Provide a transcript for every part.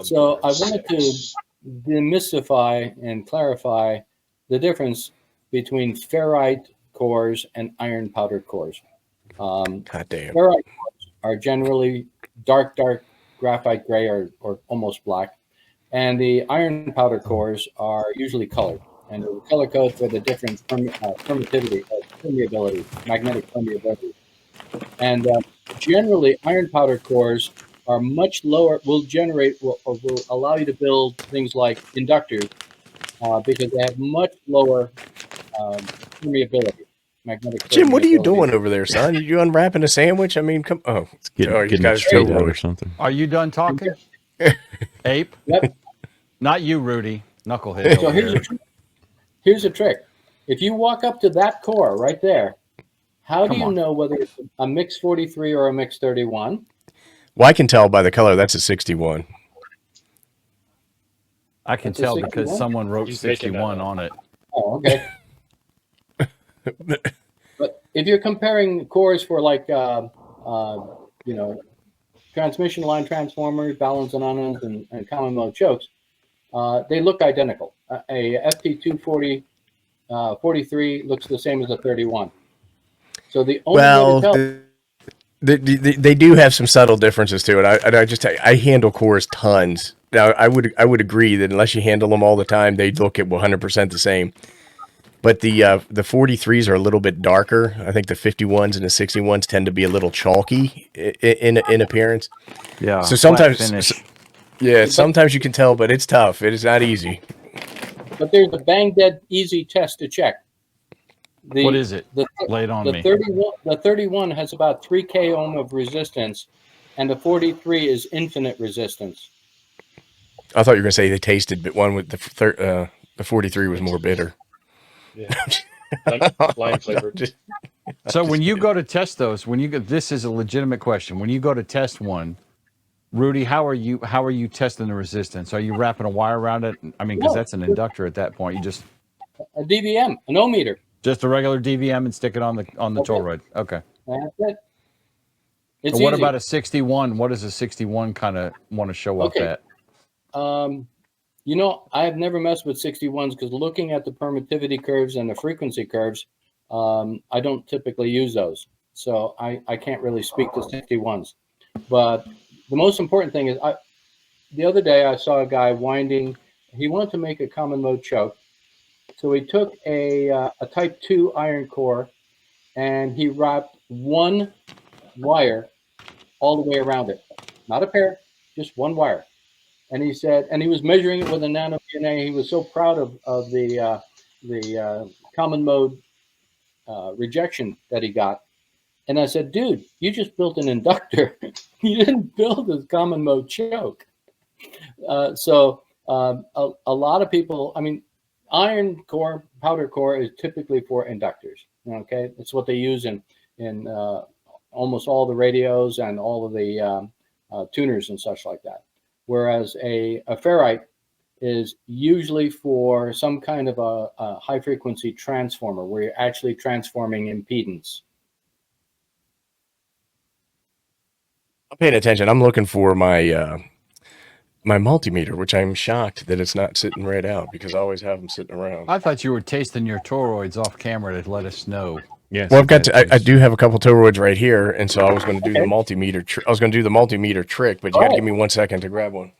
So I wanted to demystify and clarify the difference between ferrite cores and iron powder cores. God damn. Ferrite cores are generally dark graphite gray or almost black, and the iron powder cores are usually colored. And there's a color code for the different permittivity, permeability, magnetic permeability. And generally, iron powder cores are much lower, will allow you to build things like inductors because they have much lower permeability, magnetic Jim, what are you permeability. doing over there, son? Are you unwrapping a sandwich? I mean, come. Oh, Getting got a his straight toe out or roast. something. Are you done talking? Ape? Yep. Not you, Rudy. Knucklehead. So over here's a trick. If you walk up to that core right there, how do Come you on. know whether it's a mix 43 or a mix 31? Well, I can tell by the color. That's a 61. I can That's a tell 61? because someone wrote He's making that 61 up. on it. Oh, okay. But if you're comparing cores for like, you know, transmission line transformers, balance and unknowns, and common mode chokes, they look identical. A FT240 43 looks the same as a 31. So the only way to tell. They do have some subtle differences to it. I handle cores tons. Now I would agree that unless you handle them all the time, they look at 100% the same. But the 43s are a little bit darker. I think the 51s and the 61s tend to be a little chalky in appearance. Yeah. So sometimes, sometimes you can tell, but it's tough. It is not easy. But there's a bang dead easy test to check. What is it? Lay it on me. 31 has about 3K ohm of resistance, and the 43 is infinite resistance. I thought you were going to say they tasted, but one with the 43 was more bitter. Yeah. Lime flavored. So when you go to test those, this is a legitimate question. When you go to test one, Rudy, how are you testing the resistance? Are you wrapping a wire around it? I mean, because that's an inductor at that point. You just a DVM, an ohmmeter. Just a regular DVM and stick it on the Toroid. Okay. That's it. It's what easy. about a 61? What does a 61 kind of want to show up at? You know, I've never messed with 61s because looking at the permittivity curves and the frequency curves, I don't typically use those. So I can't really speak to 61s. But the most important thing is, the other day I saw a guy winding. He wanted to make a common mode choke. So he took a Type 2 iron core and he wrapped one wire all the way around it. Not a pair, just one wire. And he said, and he was measuring it with a nano DNA. He was so proud of the common mode rejection that he got. And I said, dude, you just built an inductor. You didn't build a common mode choke. So a lot of people, I mean, iron core, powder core is typically for inductors. Okay, it's what they use in almost all the radios and all of the tuners and such like that. Whereas a ferrite is usually for some kind of a high frequency transformer where you're actually transforming impedance. I'm paying attention. I'm looking for my my multimeter, which I'm shocked that it's not sitting right out because I always have them sitting around. I thought you were tasting your Toroids off camera to let us know. Yes. Well, I do have a couple Toroids right here, and so I was going to do the multimeter. I was going to do the multimeter trick, but you got to give me 1 second to grab one.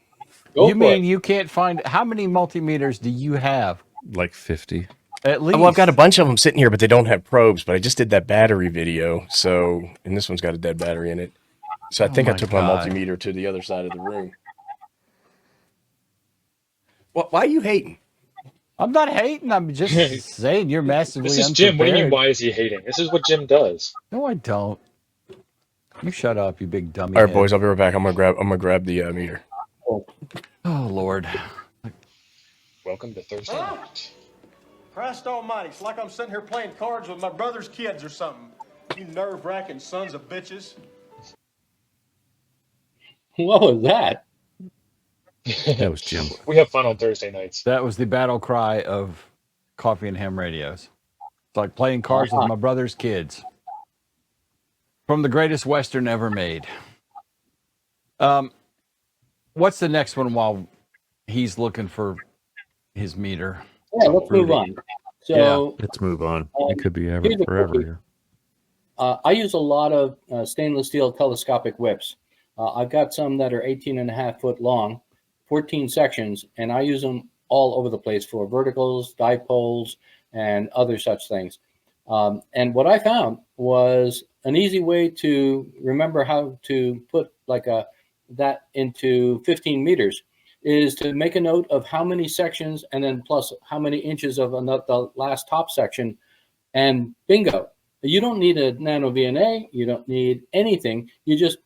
You mean you can't find how many multimeters do you have? Like 50. At least. Well, I've got a bunch of them sitting here, but they don't have probes. But I just did that battery video, and this one's got a dead battery in it. So I think I took my multimeter to the other side of the room. Why are you hating? I'm not hating. I'm just saying you're massively This is unprepared. Jim. What do you mean, why is he hating? This is what Jim does. No, I don't. You shut up, you big dummy. All right, boys, I'll be right back. I'm gonna grab the meter. Oh, Lord. Welcome to Thursday night. Christ almighty, it's like I'm sitting here playing cards with my brother's kids or something. You nerve-wracking sons of bitches. What was that? That was Jim. We have fun on Thursday nights. That was the battle cry of Coffee and Ham radios. It's like playing cards with my brother's kids. From the greatest Western ever made. What's the next one while he's looking for his meter? Yeah, let's move on. So Let's move on. Um, It could be ever, here's a forever quickie. here. I use a lot of stainless steel telescopic whips. I've got some that are 18.5 foot long, 14 sections, and I use them all over the place for verticals, dipoles, and other such things. And what I found was an easy way to remember how to put that into 15 meters is to make a note of how many sections and then plus how many inches of the last top section, and bingo. You don't need a nano VNA. You don't need anything. You just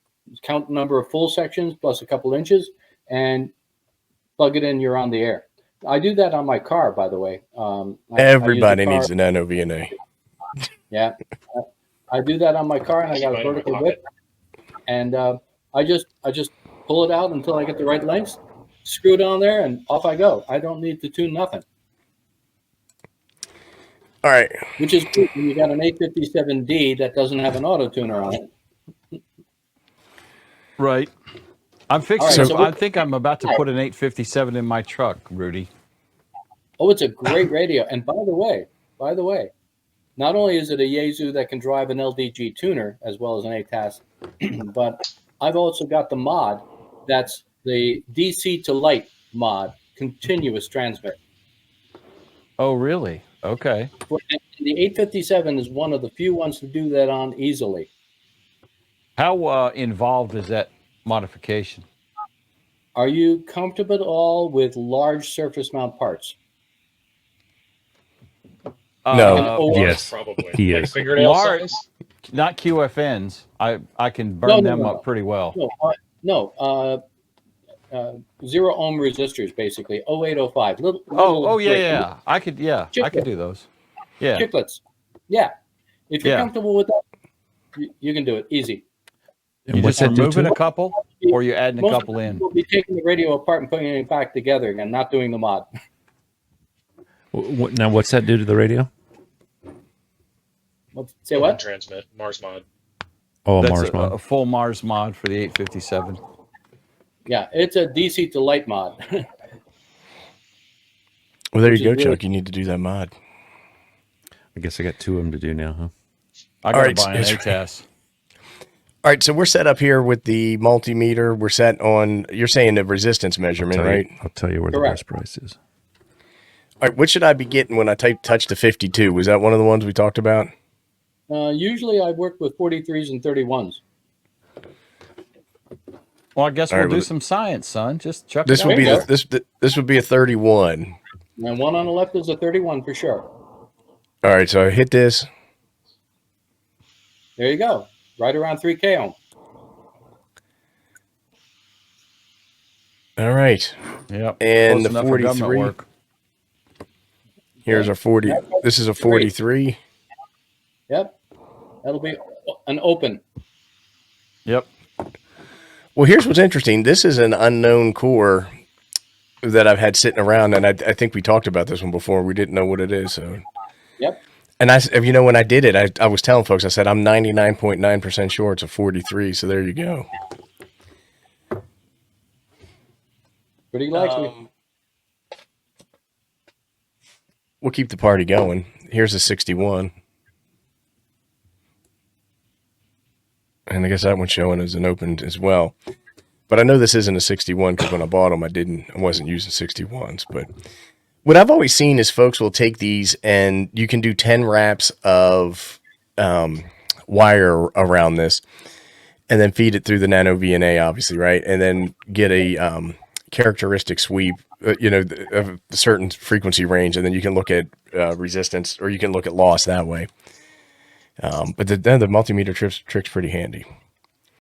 count the number of full sections plus a couple inches and plug it in. You're on the air. I do that on my car, by the way. Everybody needs a nano VNA. Yeah, I do that on my car, and I got a Mine in my vertical pocket. whip, and I just pull it out until I get the right length, screw it on there, and off I go. I don't need to tune nothing, All right. which is good when you got an 857D that doesn't have an auto tuner on it. Right. I'm fixing. All right, so so I think I'm about to put an 857 in my truck, Rudy. Oh, it's a great radio. And by the way, not only is it a Yaesu that can drive an LDG tuner as well as an ATAS, but I've also got the mod that's the DC to light mod, continuous transmit. Oh, really? Okay. The 857 is one of the few ones to do that on easily. How involved is that modification? Are you comfortable at all with large surface mount parts? No. Oh, Yes, Probably. he Like is. fingernail Large- size? Not QFNs. I can burn them up pretty well. No, 0 ohm resistors, basically 0805. Oh yeah, great. yeah. I could do those. Yeah. Chiclets. Yeah. If you're Yeah. comfortable with that, you can do it easy. You And what's just that do removing to a it? couple, or you adding a Most couple of in. We'll be taking the radio apart and putting it back together again, not doing the mod. Now, what's that do to the radio? Say what? Transmit. Mars mod. Oh, a That's Mars a mod. full Mars mod for the 857. Yeah, it's a DC to light mod. Well, there Which you go, is really- Chuck. You need to do that mod. I guess I got two of them to do now, huh? I gotta Alright, buy an it's- ATAS. All right, so we're set up here with the multimeter. We're set on, you're saying the resistance measurement, right? I'll tell you where Correct. the best price is. All right, what should I be getting when I touch the 52? Was that one of the ones we talked about? Usually I work with 43s and 31s. Well, I guess All we'll right, do well, some science, son. Just chuck This it would out be there. this would be a 31. And one on the left is a 31 for sure. All right, so I hit this. There you go. Right around 3K ohm. All right, Yep. and Close the enough for government 43. work. Here's a 40. This is a 43. Yep. That'll be an open. Yep. Well, here's what's interesting. This is an unknown core that I've had sitting around, and I think we talked about this one before. We didn't know what it is. So, Yep. and when I did it, I was telling folks, I said I'm 99.9% sure it's a 43. So there you go. Pretty likely. We'll keep the party going. Here's a 61. And I guess that one's showing as an open as well. But I know this isn't a 61 because when I bought them, I wasn't using 61s. But what I've always seen is folks will take these and you can do 10 wraps of wire around this and then feed it through the nano VNA, obviously, right? And then get a characteristic sweep, of a certain frequency range, and then you can look at resistance or you can look at loss that way. But the multimeter trick's pretty handy.